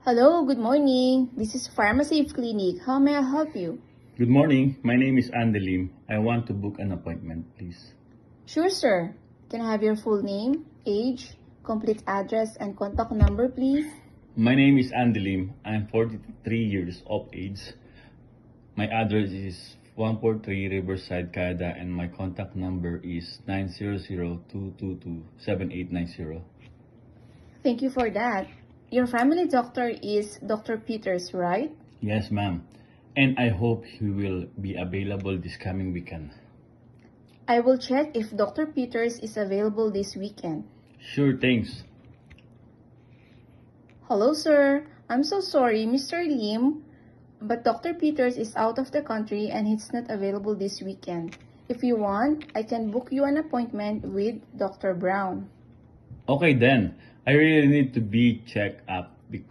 Hello, good morning. This is PharmaSafe Clinic. How may I help you? Good morning. My name is Andelim. I want to book an appointment, please. Sure, sir. Can I have your full name, age, complete address, and contact number, please? My name is Andelim. I'm 43 years of age. My address is 143 Riverside, Canada, and my contact number is 900-222-7890. Thank you for that. Your family doctor is Dr. Peters, right? Yes, ma'am. And I hope he will be available this coming weekend. I will check if Dr. Peters is available this weekend. Sure, thanks. Hello, sir. I'm so sorry, Mr. Lim, but Dr. Peters is out of the country and he's not available this weekend. If you want, I can book you an appointment with Dr. Brown. Okay then. I really need to be checked up.